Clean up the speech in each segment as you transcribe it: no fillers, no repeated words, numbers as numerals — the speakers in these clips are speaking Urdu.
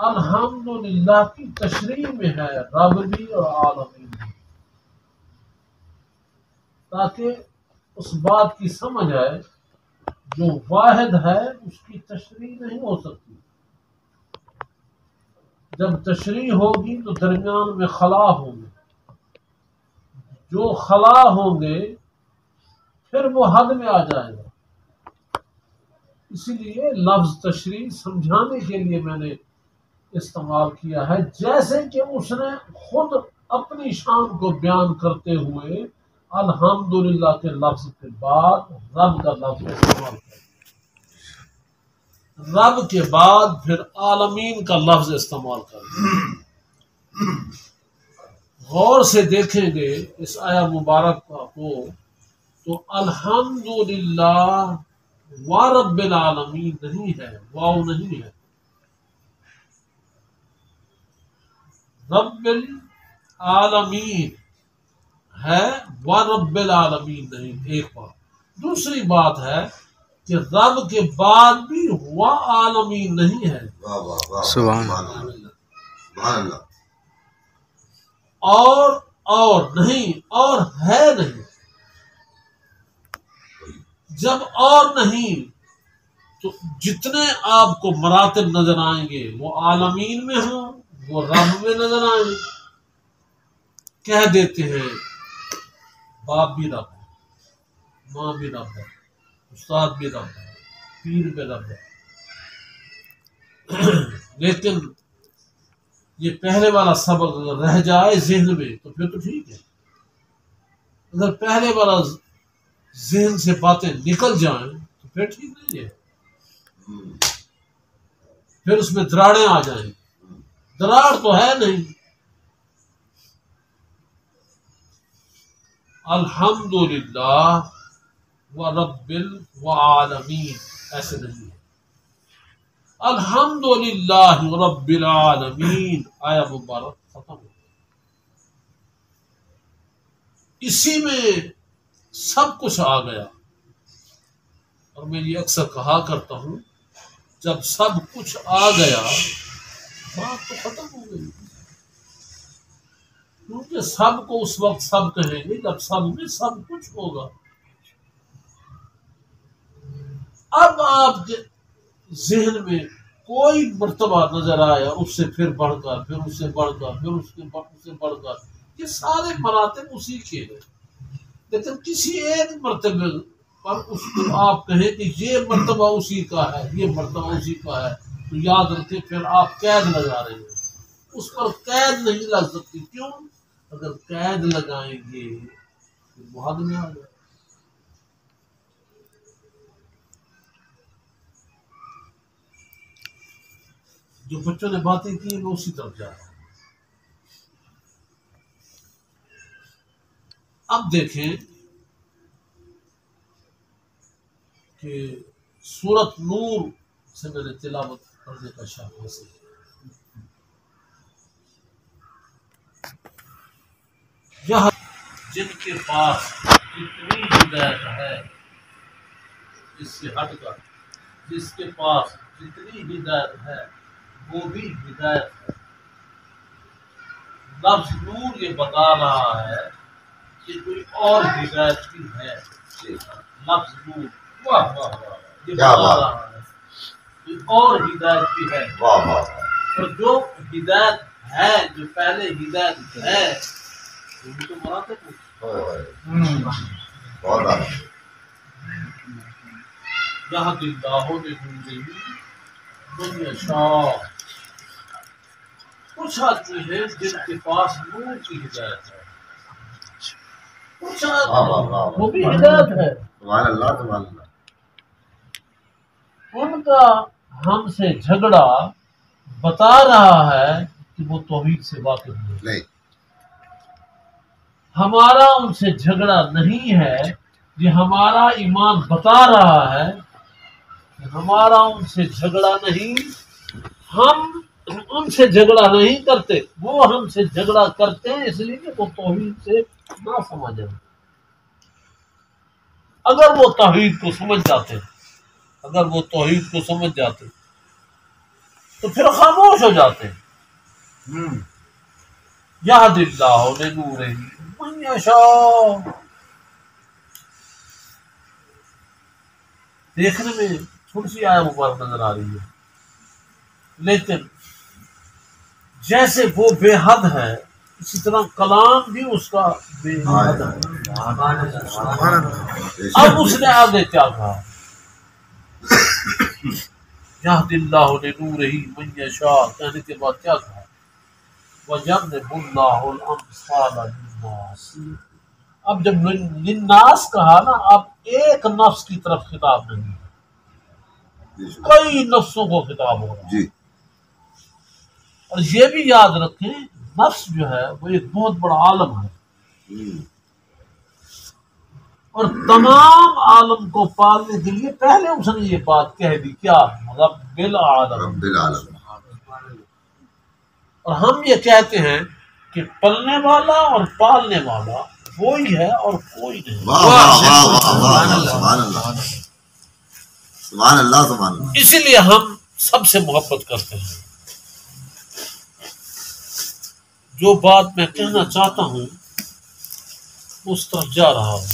الحمدللہ کی تشریح میں ہے رب بھی اور عالمین بھی، تاکہ اس بات کی سمجھ آئے جو واحد ہے اس کی تشریح نہیں ہو سکتی۔ جب تشریح ہوگی تو درمیان میں خلا ہوں گے، جو خلا ہوں گے پھر وہ حد میں آ جائے گا۔ اسی لیے لفظ تشریح سمجھانے کے لیے میں نے استعمال کیا ہے، جیسے کہ اس نے خود اپنی شان کو بیان کرتے ہوئے الحمدللہ کے لفظ کے بعد رب کا لفظ استعمال کیا، رب کے بعد پھر عالمین کا لفظ استعمال کر۔ غور سے دیکھیں گے اس آیا مبارک کو تو الحمدللہ ورب العالمین نہیں ہے، واو نہیں ہے، رب العالمین ہے ورب العالمین نہیں۔ ایک بات، دوسری بات ہے کہ رب کے بعد بھی ہوا عالمین نہیں ہے، سبحان اللہ، اور نہیں، اور ہے نہیں۔ جب اور نہیں تو جتنے آپ کو مراتب نظر آئیں گے وہ عالمین میں ہوں، وہ رب میں نظر آئیں گے۔ کہہ دیتے ہیں باپ بھی رب ہے، ماں بھی رب ہے، استاد بھی رب ہے، پیر بھی رب ہے، لیکن یہ پہلے والا سبق اگر رہ جائے ذہن میں تو پھر تو ٹھیک ہے، اگر پہلے والا ذہن سے باتیں نکل جائیں تو پھر ٹھیک نہیں ہے، پھر اس میں دراڑیں آ جائیں۔ دراڑ تو ہے نہیں۔ الحمدللہ ورب العالمین ایسے نہیں ہے، الحمدللہ رب العالمین آیا مبارک ختم ہو۔ اسی میں سب کچھ آ گیا، اور میں یہ اکثر کہا کرتا ہوں جب سب کچھ آ گیا بات تو ختم ہو گئی، کیونکہ سب کو اس وقت سب کہیں گے جب سب میں سب کچھ ہوگا۔ اب آپ کے ذہن میں کوئی مرتبہ نظر آیا اس سے پھر بڑھ کر، پھر اس سے بڑھ کر، پھر اس سے بڑھ کر، یہ سارے مراتب اسی کے ہیں، لیکن کسی ایک مرتبے پر اس کو آپ کہیں کہ یہ مرتبہ اسی کا ہے، یہ مرتبہ اسی کا ہے، تو یاد رکھیں پھر آپ قید لگا رہے ہیں، اس پر قید نہیں لگ سکتی۔ کیوں؟ اگر قید لگائیں گے تو بہت میں آ جائے۔ جو بچوں نے باتیں کی میں اسی طرف جا رہا ہوں۔ اب دیکھیں کہ سورۃ نور سے میں نے تلاوت کرنے کا شرف حاصل کیا۔ یہاں جن کے پاس جتنی ہدایت ہے، اس سے ہٹ کر جس کے پاس جتنی ہدایت ہے وہ بھی ہدایت ہے۔ لفظ نور یہ بتا رہا ہے کہ کوئی اور ہدایت بھی ہے۔ لفظ نور واہ واہ واہ یہ بتا رہا ہے کہ اور ہدایت بھی ہے، اور جو ہدایت ہے، جو پہلے ہدایت ہے وہ بھی تو مراتب یہد اللہ لنورہ من یشاء۔ کچھ آدمی ہیں جن کے پاس نور کی ہدایت ہے، کچھ آدمی وہ بھی ہدایت ہے، سبحان اللہ سبحان اللہ۔ ان کا ہم سے جھگڑا بتا رہا ہے کہ وہ توحید سے واقف نہیں۔ ہمارا ان سے جھگڑا نہیں ہے، یہ ہمارا ایمان بتا رہا ہے کہ ہمارا ان سے جھگڑا نہیں، ہم ان سے جھگڑا نہیں کرتے، وہ ہم سے جھگڑا کرتے ہیں اس لیے کہ وہ توحید سے نہ سمجھیں۔ اگر وہ توحید کو سمجھ جاتے، اگر وہ توحید کو سمجھ جاتے تو پھر خاموش ہو جاتے ہیں۔ یہد اللہ لنورہ من یشاء، دیکھنے میں تھوڑی سی آیا مبارک نظر آ رہی ہے، لیکن جیسے وہ بے حد ہے اسی طرح کلام بھی اس کا بے حد ہے۔ اب اس نے آگے کیا کہا؟ یہد اللہ لنورہ من یشاء کہنے کے بعد کیا کہا؟ وَيَضْرِبُ اللَّهُ الْأَمْثَالَ لِلنَّاسِ۔ اب جب للناس کہا نا، اب ایک نفس کی طرف خطاب نہیں ہے، کئی نفسوں کو خطاب ہو رہا ہے۔ اور یہ بھی یاد رکھیں نفس جو ہے وہ ایک بہت بڑا عالم ہے، اور تمام عالم کو پالنے کے لیے پہلے اس نے یہ بات کہہ دی، کیا؟ رب العالمین۔ اور ہم یہ کہتے ہیں کہ پلنے والا اور پالنے والا وہی ہے اور کوئی نہیں۔ سبحان اللہ سبحان اللہ۔ اسی لیے ہم سب سے محبت کرتے ہیں۔ جو بات میں کہنا چاہتا ہوں اس طرف جا رہا ہوں۔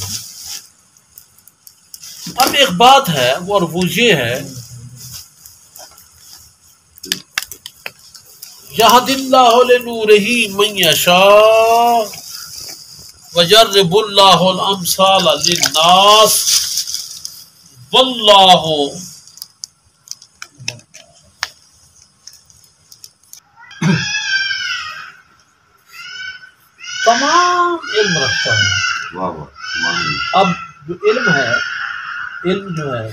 اب ایک بات ہے اور وہ یہ ہے، یہد اللہ لنورہ من یشاء ویضرب اللہ الامثال للناس واللہ تمام علم رکھتا ہے۔ اب جو علم ہے، علم جو ہے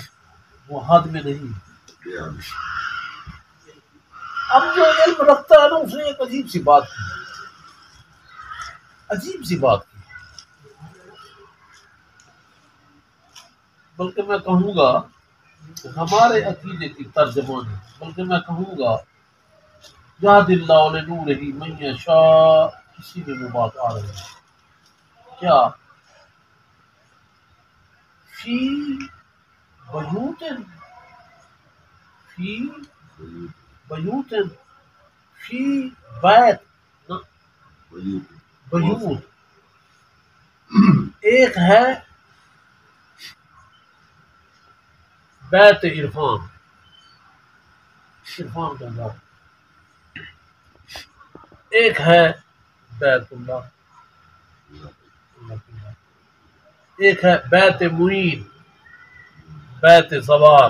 وہ حد میں نہیں۔ اب جو علم رکھتا ہے نا، اس نے ایک عجیب سی بات کی، عجیب سی بات کی، بلکہ میں کہوں گا کہ ہمارے عقیدے کی ترجمان ہے، بلکہ میں کہوں گا یہد اللہ لنورہ من یشاء، اسی میں وہ بات آ رہی ہے۔ کیا؟ فی بیوت، فی بیوت، فی بیت، بیوت ایک ہے بیت عرفان، عرفان کا نام، ایک ہے بیت اللہ، ایک ہے بیت معین، بیت زوار۔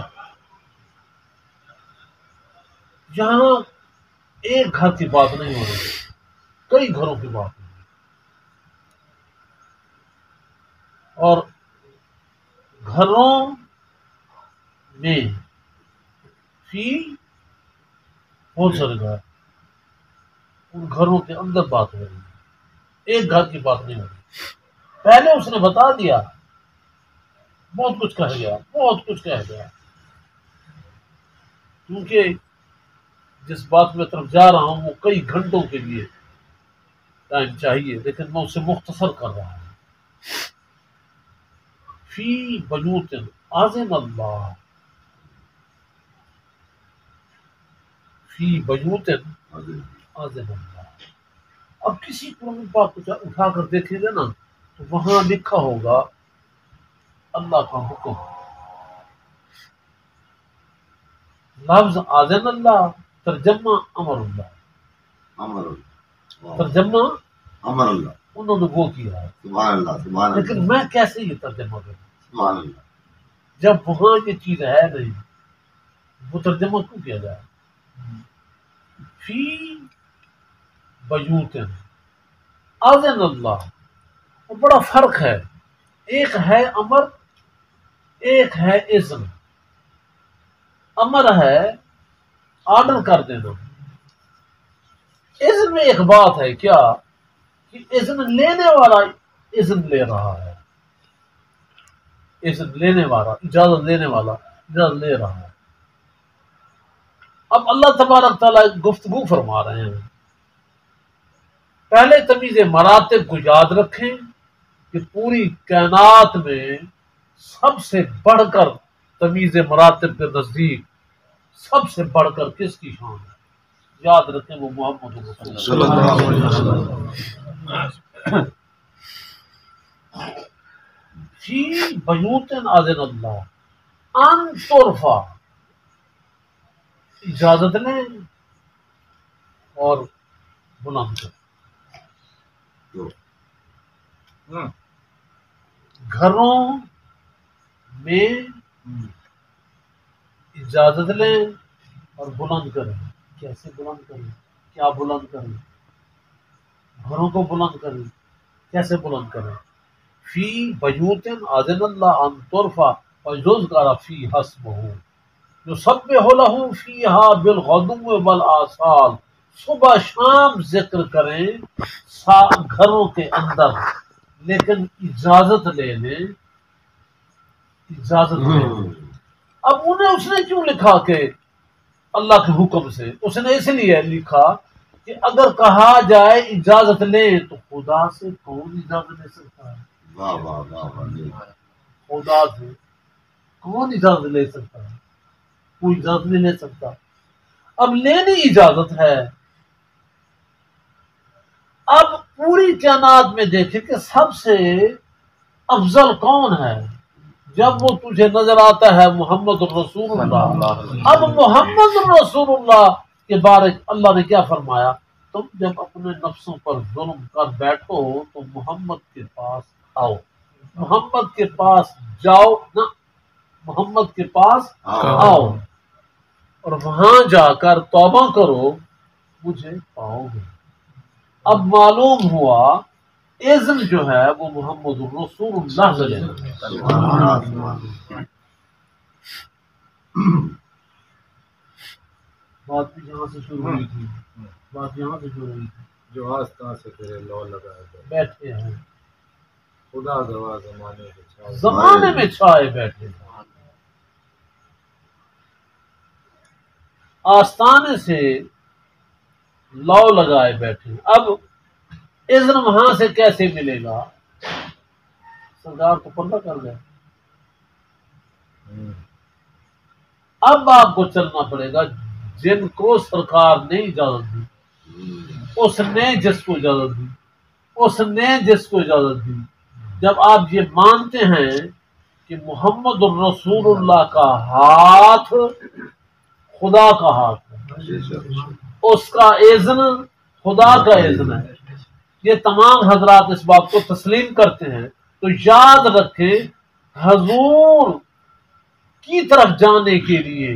یہاں ایک گھر کی بات نہیں ہو رہی، کئی گھروں کی بات ہے، اور گھروں میں فی بہت سارے گھر، ان گھروں کے اندر بات ہو رہی ہے، ایک گھر کی بات نہیں ہو رہی۔ پہلے اس نے بتا دیا، بہت کچھ کہہ گیا، بہت کچھ کہہ گیا، کیونکہ جس بات میں طرف جا رہا ہوں وہ کئی گھنٹوں کے لیے ٹائم چاہیے، لیکن میں اسے مختصر کر رہا ہوں۔ فی بیوت اذن اللہ، فی بیوت اذن اللہ۔ اب کسی قرآن پاک کو اٹھا کر دیکھیں گے نا تو وہاں لکھا ہوگا اللہ کا حکم، لفظ اذن اللہ ترجمہ امر اللہ، ترجمہ امر اللہ، انہوں نے وہ کیا ہے، سبحان اللہ سبحان اللہ، لیکن میں کیسے یہ ترجمہ کروں سبحان اللہ۔ جب وہاں یہ چیز ہے نہیں، وہ ترجمہ کیوں کیا جائے؟ فی بیوت اذن اللہ، وہ بڑا فرق ہے، ایک ہے امر، ایک ہے اذن۔ امر ہے آرڈر کر دینا، اذن میں ایک بات ہے، کیا کہ اذن لینے والا اذن لے رہا ہے، اذن لینے والا، اجازت لینے والا اجازت لے رہا ہے۔ اب اللہ تبارک تعالیٰ گفتگو فرما رہے ہیں، پہلے تمیز مراتب کو یاد رکھیں کہ پوری کائنات میں سب سے بڑھ کر تمیز مراتب کے نزدیک سب سے بڑھ کر کس کی شان ہے؟ یاد رکھیں وہ محمد رسول صلی اللہ علیہ وسلم. فی بیوت اذن اللہ ان ترفع، اجازت لیں اور بلند کریں. گھروں میں اجازت لیں اور بلند کریں. کیسے بلند کریں؟ کیا بلند کریں؟ گھروں کو بلند کریں. کیسے بلند کریں؟ فی بیوت اذن اللہ ان ترفع ویذکر فیہا اسمہ یسبح لہ فیہا بالغدو والآصال. صبح شام ذکر کریں گھروں کے اندر، لیکن اجازت لے لیں. اجازت لے لیں. اب انہیں اس نے کیوں لکھا کہ اللہ کے حکم سے؟ اس نے اس لیے لکھا کہ اگر کہا جائے اجازت لیں تو خدا سے کون اجازت لے سکتا ہے؟ واہ واہ واہ واہ. خدا سے کون اجازت لے سکتا ہے؟ کوئی اجازت نہیں لے سکتا. اب لینی اجازت ہے. اب پوری کائنات میں دیکھیں کہ سب سے افضل کون ہے. جب وہ تجھے نظر آتا ہے محمد رسول اللہ. اب محمد رسول اللہ کے بارے اللہ نے کیا فرمایا؟ تم جب اپنے نفسوں پر ظلم کر بیٹھو تو محمد کے پاس آؤ، محمد کے پاس جاؤ نہ، محمد کے پاس آؤ اور وہاں جا کر توبہ کرو، مجھے پاؤ گے. اب معلوم ہوا اذن جو ہے وہ محمد رسول اللہ سے لینا. بات بھی یہاں سے شروع ہوئی تھی، بات یہاں سے شروع ہوئی تھی. جو آج کہاں سے تیرے لو لگائے گئے بیٹھے ہیں خدا گواہ زمانے کے چھاؤ. زمانے میں چھائے بیٹھے ہیں، آستانے سے لو لگائے بیٹھے. اب اذن وہاں سے کیسے ملے گا؟ سرکار کو پردہ کر گئے. اب آپ کو چلنا پڑے گا جن کو سرکار نے اجازت دی، اس نے جس کو اجازت دی، اس نے جس کو اجازت دی. جب آپ یہ مانتے ہیں کہ محمد الرسول اللہ کا ہاتھ خدا کا ہاتھ ہے، اس کا اذن خدا کا اذن ہے، یہ تمام حضرات اس بات کو تسلیم کرتے ہیں، تو یاد رکھیں حضور کی طرف جانے کے لیے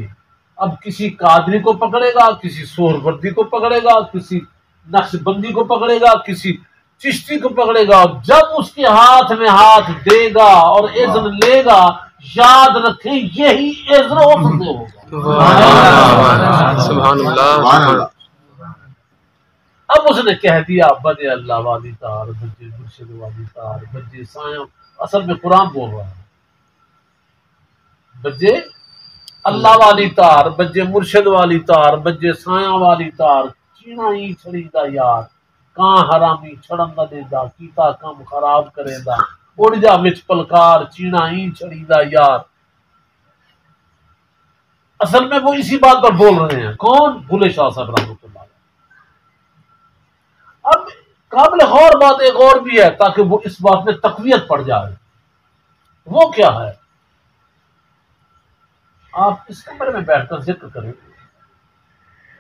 اب کسی قادری کو پکڑے گا، کسی سہروردی کو پکڑے گا، کسی نقش بندی کو پکڑے گا، کسی چشتی کو پکڑے گا. جب اس کے ہاتھ میں ہاتھ دے گا اور اذن لے گا، یاد رکھیں یہی اذن اس سے ہوگا. سبحان اللہ. سبحان اللہ. اب اس نے کہہ دیا بجے اللہ والی تار، بجے مرشد والی تار، بجے سایہ. اصل میں قرآن بول رہا ہے، بجے اللہ والی تار، بجے مرشد والی تار، بجے سایہ والی تار. چینا ہی چھڑی دا یار، کہاں حرامی چھڑن نہ دے دا، کیتا کم خراب کرے دا. اڑ جا وچ پلکار، چینا ہی چھڑی دا یار. اصل میں وہ اسی بات پر بول رہے ہیں. کون؟ بھولے شاہ صاحب رحمۃ اللہ. اب قابل غور بات ایک اور بھی ہے تاکہ وہ اس بات میں تقویت پڑ جائے. وہ کیا ہے؟ آپ اس کمرے میں بیٹھ کر ذکر کریں،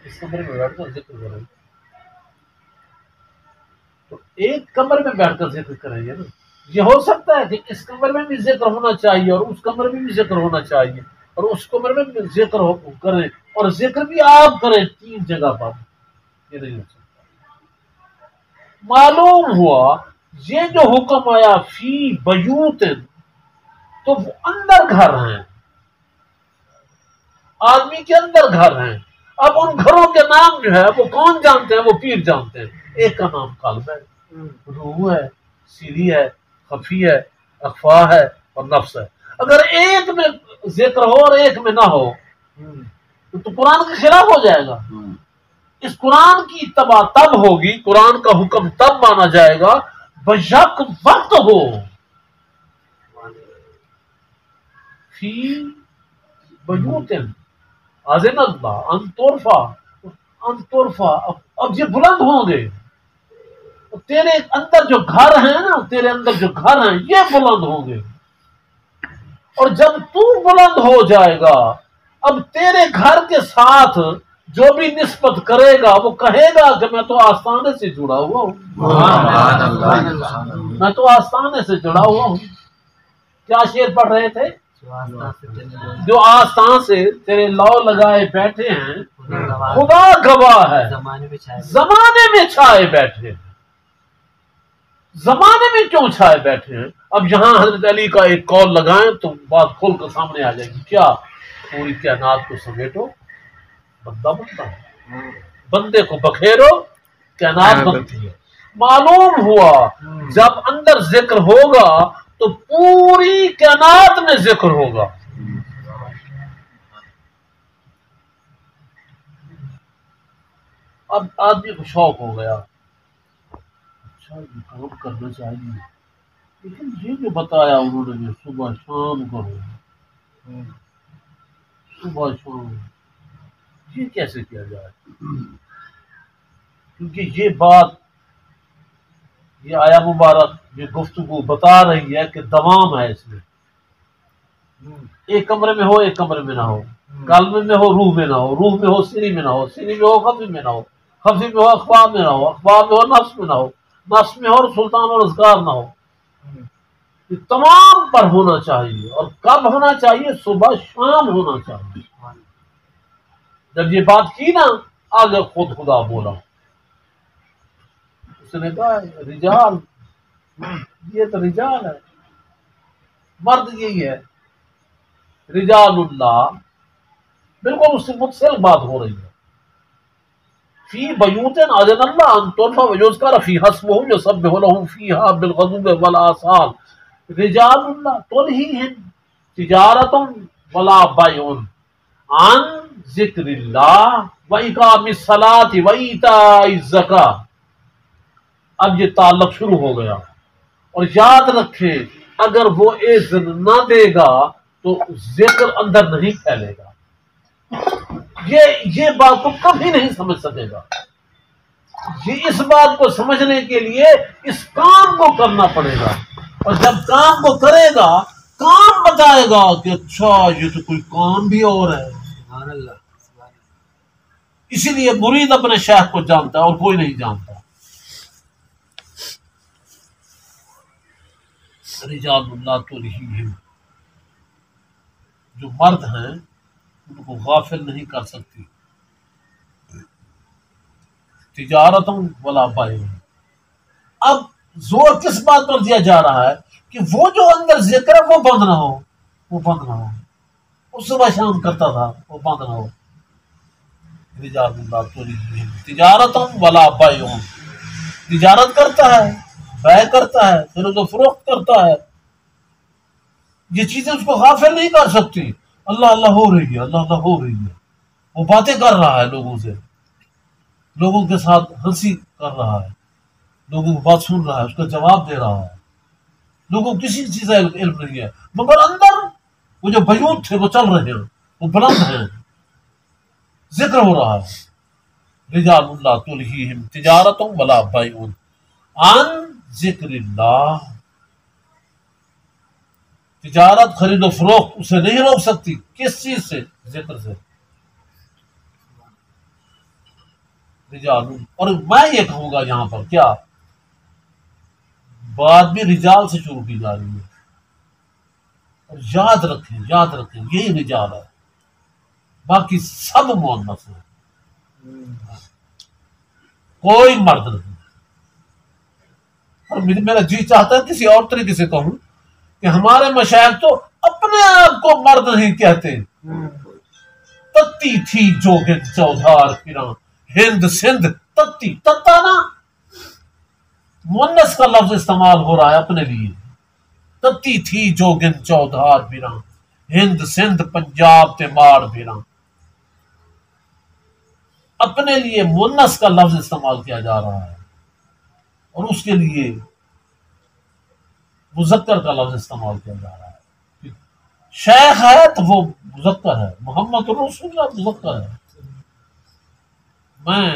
اس کمرے میں بیٹھ کر ذکر کریں تو ایک کمرے میں بیٹھ کر ذکر کریں گے نا. یہ ہو سکتا ہے کہ اس کمرے میں بھی ذکر ہونا چاہیے اور اس کمرے میں بھی ذکر ہونا چاہیے اور اس کمرے میں بھی ذکر کریں اور ذکر بھی آپ کریں 3 جگہ پر. یہ نہیں ہو سکتا. معلوم ہوا یہ جو حکم آیا فی بیوت تو وہ اندر گھر ہیں، آدمی کے اندر گھر ہیں. اب ان گھروں کے نام جو ہے وہ کون جانتے ہیں؟ وہ پیر جانتے ہیں. ایک کا نام قلب ہے، روح ہے، سیری ہے، خفی ہے، اخفا ہے اور نفس ہے. اگر ایک میں ذکر ہو اور ایک میں نہ ہو تو قرآن کے خلاف ہو جائے گا. اس قرآن کی اتباع تب ہوگی، قرآن کا حکم تب مانا جائے گا بیک وقت ہو. فی بیوت اذن اللہ ان ترفع اب یہ بلند ہوں گے، تیرے اندر جو گھر ہیں نا، تیرے اندر جو گھر ہیں یہ بلند ہوں گے، اور جب تو بلند ہو جائے گا اب تیرے گھر کے ساتھ جو بھی نسبت کرے گا وہ کہے گا کہ میں تو آستانے سے جڑا ہوا ہوں، میں تو آستانے سے جڑا ہوا ہوں۔ کیا شعر پڑھ رہے تھے؟ جو آستان سے تیرے لو لگائے بیٹھے ہیں خدا گواہ ہے زمانے میں چھائے بیٹھے ہیں۔ زمانے میں کیوں چھائے بیٹھے ہیں؟ اب یہاں حضرت علی کا ایک قول لگائیں تو بات کھول کر سامنے آ جائے گی۔ کیا؟ پوری کائنات کو سمیٹو بندہ بنتا ہے، بندے کو بکھیرو کائنات بنتی ہے۔ معلوم ہوا جب اندر ذکر ہوگا تو پوری کائنات میں ذکر ہوگا۔ اب آدمی کو شوق ہو گیا، اچھا یہ کام کرنا چاہیے، لیکن یہ جو بتایا انہوں نے صبح شام کرو، صبح شام، یہ کیسے کیا جائے؟ کیونکہ یہ بات، یہ آیا مبارک، یہ گفتگو بتا رہی ہے کہ دوام ہے اس میں۔ ایک کمرے میں ہو، ایک کمرے میں نہ ہو، قلب میں ہو، روح میں نہ ہو، روح میں ہو، سینی میں نہ ہو، سینی میں ہو، خفی میں نہ ہو، خفی میں ہو، اخبار میں نہ ہو، اخبار میں ہو، نفس میں نہ ہو، نفس میں ہو، سلطان اور اذکار نہ ہو۔ یہ تمام پر ہونا چاہیے، اور کب ہونا چاہیے؟ صبح شام ہونا چاہیے۔ جب یہ بات کی نا، آگے خود خدا بولا، اس نے کہا رجال، یہ تو رجال ہے، مرد یہی ہے، رجال اللہ، بالکل اس سے متصل بات ہو رہی ہے۔ فی بیوت اذن اللہ ان ترفع ویذکر فیہا اسمہ یسبح لہ فیہا بالغدو والآصال رجال اللہ تلہیہم تجارۃ ولا بیع عن ذکر اللہ وإقام الصلاۃ وإیتاء الزکاۃ۔ اب یہ تعلق شروع ہو گیا، اور یاد رکھے اگر وہ اذن نہ دے گا تو ذکر اندر نہیں پھیلے گا۔ یہ بات کو کبھی نہیں سمجھ سکے گا۔ یہ اس بات کو سمجھنے کے لیے اس کام کو کرنا پڑے گا، اور جب کام کو کرے گا کام بتائے گا کہ اچھا یہ تو کوئی کام بھی اور ہے۔ اسی لیے مرید اپنے شیخ کو جانتا ہے اور کوئی نہیں جانتا۔ رجال اللہ تلہیہم، جو مرد ہیں ان کو غافل نہیں کر سکتی، تجارت ولا بیع۔ اب زور کس بات پر دیا جا رہا ہے کہ وہ جو اندر ذکر ہے وہ بند نہ ہو، وہ بند نہ ہو، وہ صبح شام کرتا تھا وہ بند نہ ہو۔ رجال اللہ تلہیہم تجارت ولا بیع، تجارت کرتا ہے، بیع کرتا ہے، خرید و فروخت کرتا ہے، یہ چیزیں اس کو غافل نہیں کر سکتی۔ اللہ اللہ ہو رہی ہے، اللہ اللہ ہو رہی ہے، وہ باتیں کر رہا ہے لوگوں سے، لوگوں کے ساتھ ہنسی کر رہا ہے، لوگوں کو بات سن رہا ہے، اس کا جواب دے رہا ہے، لوگوں کو کسی چیز کا علم نہیں ہے، مگر اندر وہ جو بیوت تھے وہ چل رہے ہیں، وہ بلند ہیں، ذکر ہو رہا ہے۔ رجال اللہ تلہیہم تجارت ولا بیع عن ذکر اللہ، تجارت خرید و فروخت اسے نہیں روک سکتی، کس چیز سے؟ ذکر سے۔ رجال، اور میں یہ کہوں گا یہاں پر کیا بات بھی رجال سے شروع کی جا رہی ہے، اور یاد رکھیں یہی رجال ہے، باقی سب مؤنث ہیں، کوئی مرد نہیں۔ اور میرا جی چاہتا ہے کسی اور طریقے سے کہوں کہ ہمارے مشائخ تو اپنے آپ کو مرد نہیں کہتے، تتی تھی جوگن چودھار پھراں ہند سندھ، تتی تتا نا مونس کا لفظ استعمال ہو رہا ہے اپنے لیے، تتی تھی جوگن چودھار پھراں ہند سندھ پنجاب تے ماڑ پھراں، اپنے لیے مونس کا لفظ استعمال کیا جا رہا ہے، اور اس کے لیے مذکر کا لفظ استعمال کیا جا رہا ہے۔ شیخ ہے تو وہ مذکر ہے، محمد رسول اللہ مذکر ہے، میں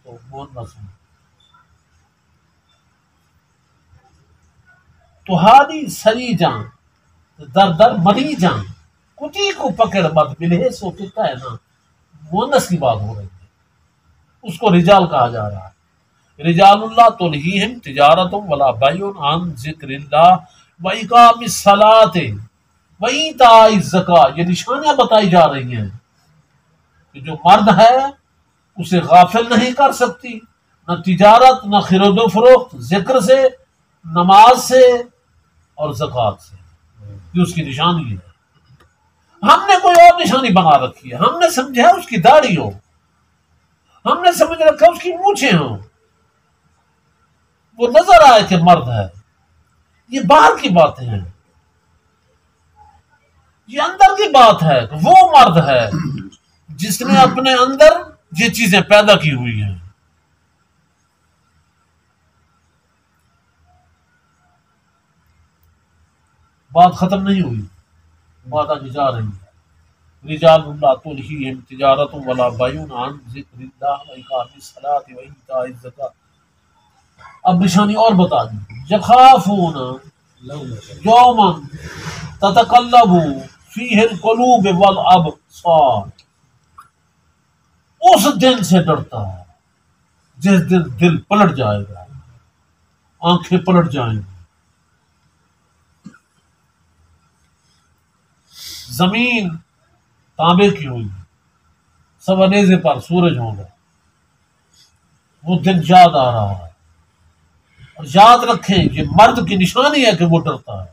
تو مؤنث ہوں. تہاری سری جان در در مری جان، کٹی کو پکڑ مت ملے سو کتا ہے نا، مؤنث کی بات ہو رہی ہے، اس کو رجال کہا جا رہا ہے. رجال اللہ تلہیہم تجارت ولا بیع عن ذکر اللہ و اقام الصلاۃ و ایتاء الزکاۃ. یہ نشانیاں بتائی جا رہی ہیں کہ جو مرد ہے اسے غافل نہیں کر سکتی، نہ تجارت، نہ خرید و فروخت، ذکر سے، نماز سے اور زکوٰۃ سے. یہ اس کی نشانی ہے. ہم نے کوئی اور نشانی بنا رکھی ہے، ہم نے سمجھا اس کی داڑھی ہو، ہم نے سمجھ رکھا اس کی مونچھیں ہوں، وہ نظر آئے کہ مرد ہے. یہ باہر کی باتیں ہیں، یہ اندر کی بات ہے کہ وہ مرد ہے جس نے اپنے اندر یہ چیزیں پیدا کی ہوئی ہیں. بات ختم نہیں ہوئی، بات آگے جا رہی ہے. رجال اللہ تلہیہم تجارت ولا بیع عن ذکر اللہ و اقام الصلاۃ و ایتاء الزکاۃ. اب نشانی اور بتا دی. یخافون یوما تتقلب فیہ القلوب والابصار. اس دن سے ڈرتا ہے جس دن دل پلٹ جائے گا، آنکھیں پلٹ جائیں گی، زمین تانبے کی ہوئی، سب انیزے پر سورج ہوگا. وہ دن یاد آ رہا ہے. اور یاد رکھیں یہ مرد کی نشانی ہے کہ وہ ڈرتا ہے.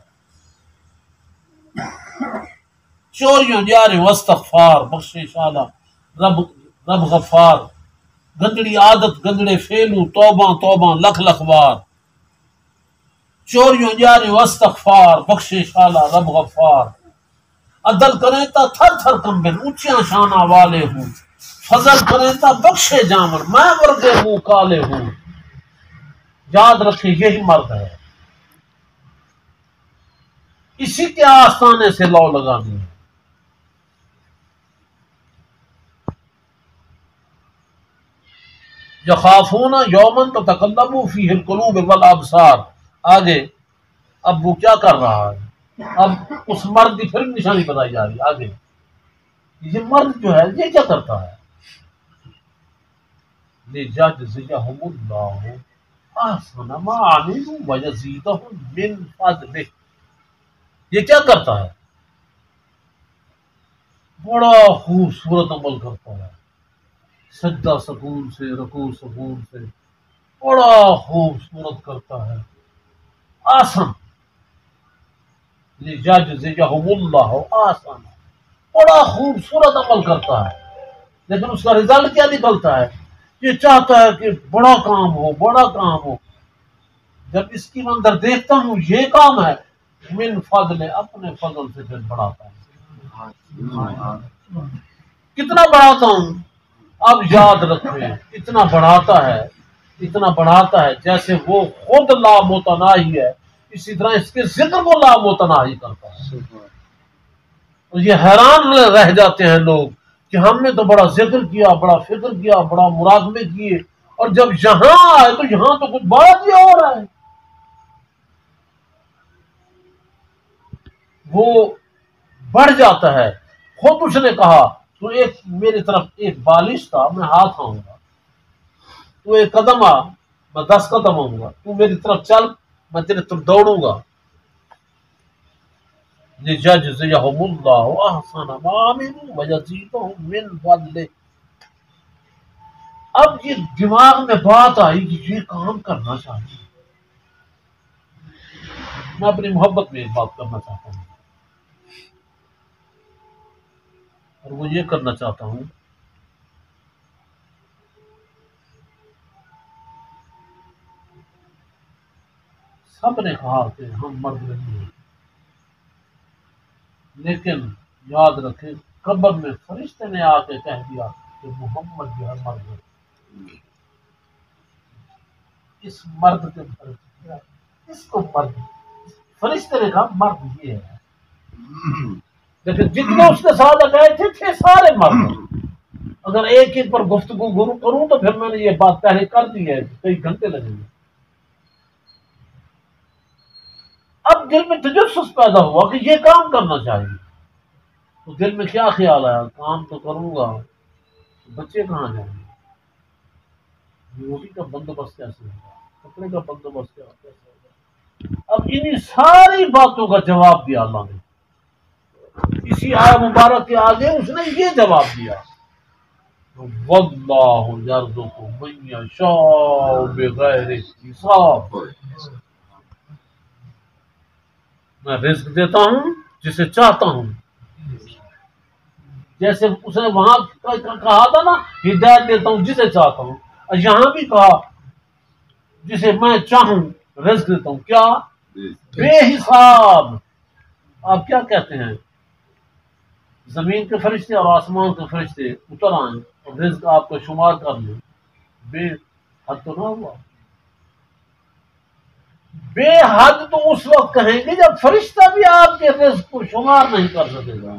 چوریوں جارے واستغفار، بخشش اعلی رب غفار. گندڑی عادت، گندڑے فیلو، توبہ توبہ لکھ لکھ وار. چوریوں جارے واستغفار، بخشش اعلی رب غفار. عدل کریں تا تھر تھر کمبن، اونچیاں شانہ والے ہوں. فضل کریں تا بخشے جامن، میں ورگے منہ کالے ہوں. یاد رکھیں یہی مرد ہے. اسی کے آستانے سے لو لگانی ہے. یخافون یومن تتقلب فیہ القلوب والابصار. آگے اب وہ کیا کر رہا ہے؟ اب اس مرد کی پھر نشانی بتائی جا رہی ہے. آگے یہ مرد جو ہے یہ کیا کرتا ہے؟ لِیَجْزِیَہُمُ اللَّهُ أَحْسَنَ مَا عَمِلُوا وَیَزِیدَہُم مِّن فَضْلِہ. یہ کیا کرتا ہے؟ بڑا خوبصورت عمل کرتا ہے، سجدہ سکون سے، رکوع سکون سے، بڑا خوبصورت کرتا ہے. آسن لِیَجْزِیَہُمُ اللَّهُ آسن، بڑا خوبصورت عمل کرتا ہے. لیکن اس کا رزلٹ کیا نکلتا ہے؟ یہ چاہتا ہے کہ بڑا کام ہو، بڑا کام ہو. جب اس کی اندر دیکھتا ہوں یہ کام ہے، من فضل، اپنے فضل سے پھر بڑھاتا ہے. کتنا بڑھاتا ہوں؟ اب یاد رکھیں اتنا بڑھاتا ہے، اتنا بڑھاتا ہے جیسے وہ خود لامتناہی ہے، اسی طرح اس کے ذکر کو لامتناہی کرتا ہے. اور یہ حیران رہ جاتے ہیں لوگ کہ ہم نے تو بڑا ذکر کیا، بڑا فکر کیا، بڑا مراقبے کیے، اور جب یہاں آئے تو یہاں تو کچھ بات ہی ہو رہا ہے. وہ بڑھ جاتا ہے. خود اس نے کہا تو ایک میری طرف ایک بالش تھا، میں ہاتھ آؤں گا، تو ایک قدم آ، میں 10 قدم آؤں گا. تو میری طرف چل، میں تیرے طرف دوڑوں گا. لِیَجْزِیَہُمُ اللَّهُ أَحْسَنَ مَا عَمِلُوا وَیَزِیدَہُم مِّن فَضْلِہ. اب یہ دماغ میں بات آئی کہ یہ کام کرنا چاہیے. میں اپنی محبت میں ایک بات کرنا چاہتا ہوں، اور وہ یہ کرنا چاہتا ہوں سب نے کہا کہ ہم مرد نہیں ہیں، لیکن یاد رکھیں قبر میں فرشتے نے آ کے کہہ دیا کہ محمد جو ہے مرد ہے. اس مرد کے اس کو مرد، فرشتے نے کہا مرد یہ ہے. لیکن جتنے اس کے ساتھ گئے تھے سارے مر گئے. اگر ایک ایک پر گفتگو کروں تو پھر میں نے یہ بات پہلے کر دی ہے، کئی گھنٹے لگیں گے. اب دل میں تجسس پیدا ہوا کہ یہ کام کرنا چاہیے، تو دل میں کیا خیال آیا، کام تو کروں گا، بچے کہاں جائیں گے، روٹی کا بندوبست کیسے ہوگا، کپڑے کا بندوبست کیسے ہوگا. اب انہی ساری باتوں کا جواب دیا اللہ نے. اسی آیہ مبارک کے آگے اس نے یہ جواب دیا، واللہ یرزق من یشاء بغیر حساب. میں رزق دیتا ہوں جسے چاہتا ہوں. جیسے اس نے وہاں کہا تھا نا، ہدایت دیتا ہوں جسے چاہتا ہوں، اور یہاں بھی کہا جسے میں چاہوں رزق دیتا ہوں. کیا؟ بے حساب. آپ کیا کہتے ہیں، زمین کے فرشتے اور آسمان کے فرشتے اتر آئیں اور رزق آپ کا شمار کر لیں، بے حد تو نہ ہوا؟ بے حد تو اس وقت کہیں گے جب فرشتہ بھی آپ کے رزق کو شمار نہیں کر سکے گا.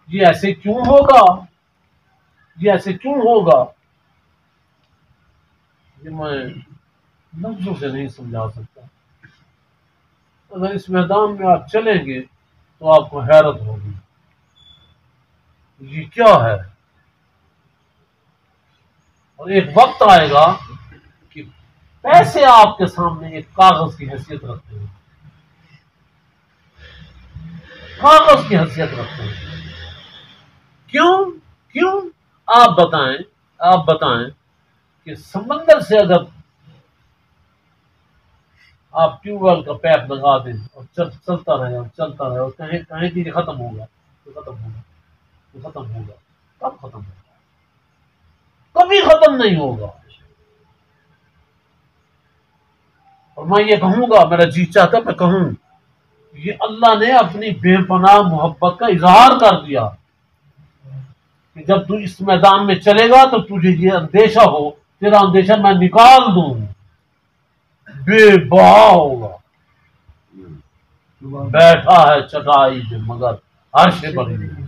یہ ایسے کیوں ہوگا، یہ ایسے کیوں ہوگا، یہ میں لفظوں سے نہیں سمجھا سکتا. اگر اس میدان میں آپ چلیں گے تو آپ کو حیرت ہوگی، یہ کیا ہے. اور ایک وقت آئے گا کہ پیسے آپ کے سامنے ایک کاغذ کی حیثیت رکھتے ہیں، کاغذ کی حیثیت رکھتے ہیں. کیوں آپ بتائیں کہ سمندر سے اگر آپ ٹیوب ویل کا پیپ لگا دیں اور چلتا رہے اور کہیں کہ یہ ختم ہوگا، کب ختم ہوگا؟ کبھی ختم نہیں ہوگا. اور میں یہ کہوں گا، میرا جی چاہتا میں کہوں، یہ اللہ نے اپنی بے پناہ محبت کا اظہار کر دیا کہ جب تو اس میدان میں چلے گا تو تجھے یہ اندیشہ ہو، تیرا اندیشہ میں نکال دوں، بے بہا ہوگا. بیٹھا ہے چٹائی پہ مگر عرش پر نہیں.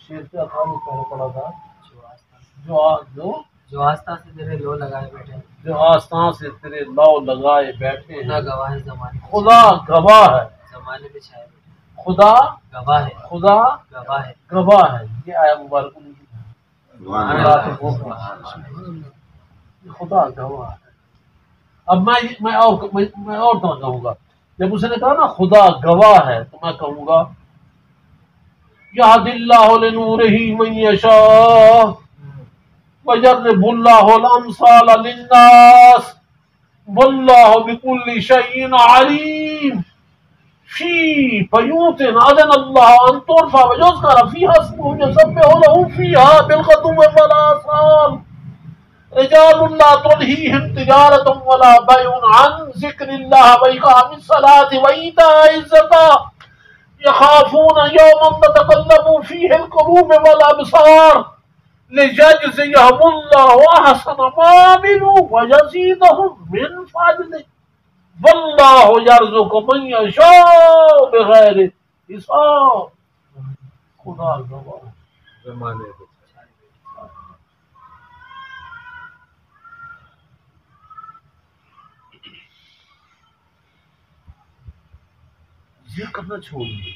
شیر کیا تھا وہ پہلے پڑا تھا، جو آستہ سے تیرے لو لگائے بیٹھے، جو آستان سے تیرے لو لگائے بیٹھے ہیں. خدا گواہ ہے زمانے پہ، خدا گواہ ہے، زمانے پہ چھائے بیٹھے، خدا گواہ ہے، خدا گواہ ہے. گواہ ہے. یہ آیا مبارک خدا گواہ ہے. اب میں اور طرح کہوں گا، جب اس نے کہا نا خدا گواہ ہے تو میں کہوں گا یہد اللہ لنورہ من یشاء ویضرب اللہ الامثال للناس واللہ بکل شیء علیم. فی بیوت اذن اللہ ان ترفع ویذکر فیہا اسمہ یسبح لہ فیہا بالغدو والآصال رجال لا تلہیہم تجارۃ ولا بیع عن ذکر اللہ وإقام الصلاۃ وإیتاء الزکاۃ یخافون یوما تتقلب فیہ القلوب والابصار لیجزیہم اللہ احسن ما عملوا ویزیدہم من فضلہ واللہ یرزق من یشاء بغیر حساب. خدا گواہ. زمانے پہ یہ کرنا چھوڑیے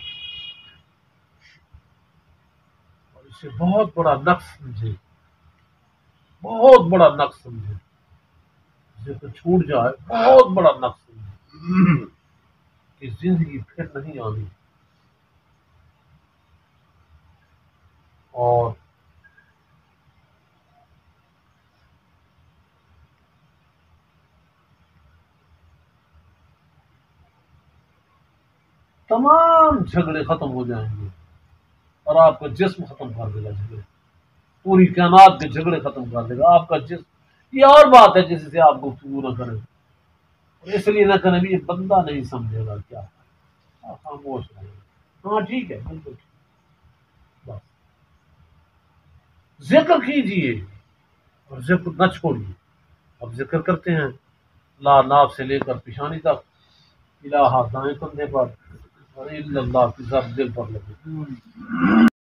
اور اسے بہت بڑا نقص سمجھے، بہت بڑا نقص سمجھے. ذکر چھوٹ جائے بہت بڑا نقص سمجھے کہ زندگی پھر نہیں آنی. اور تمام جھگڑے ختم ہو جائیں گے اور آپ کا جسم ختم کر دے گا. جھگڑے پوری کائنات کے جھگڑے ختم کر دے گا آپ کا جسم. یہ اور بات ہے جس سے آپ گفتگو نہ کریں، اس لیے نہ کریں یہ بندہ نہیں سمجھے گا کیا، خاموش رہے گا. ہاں ٹھیک ہے، بالکل ٹھیک. بس ذکر کیجیے اور ذکر نہ چھوڑیے. اب ذکر کرتے ہیں لا ناب سے لے کر پیشانی تک، الہ دائیں کندھے پر، اور الا اللہ کی ضرب دل پر لگے.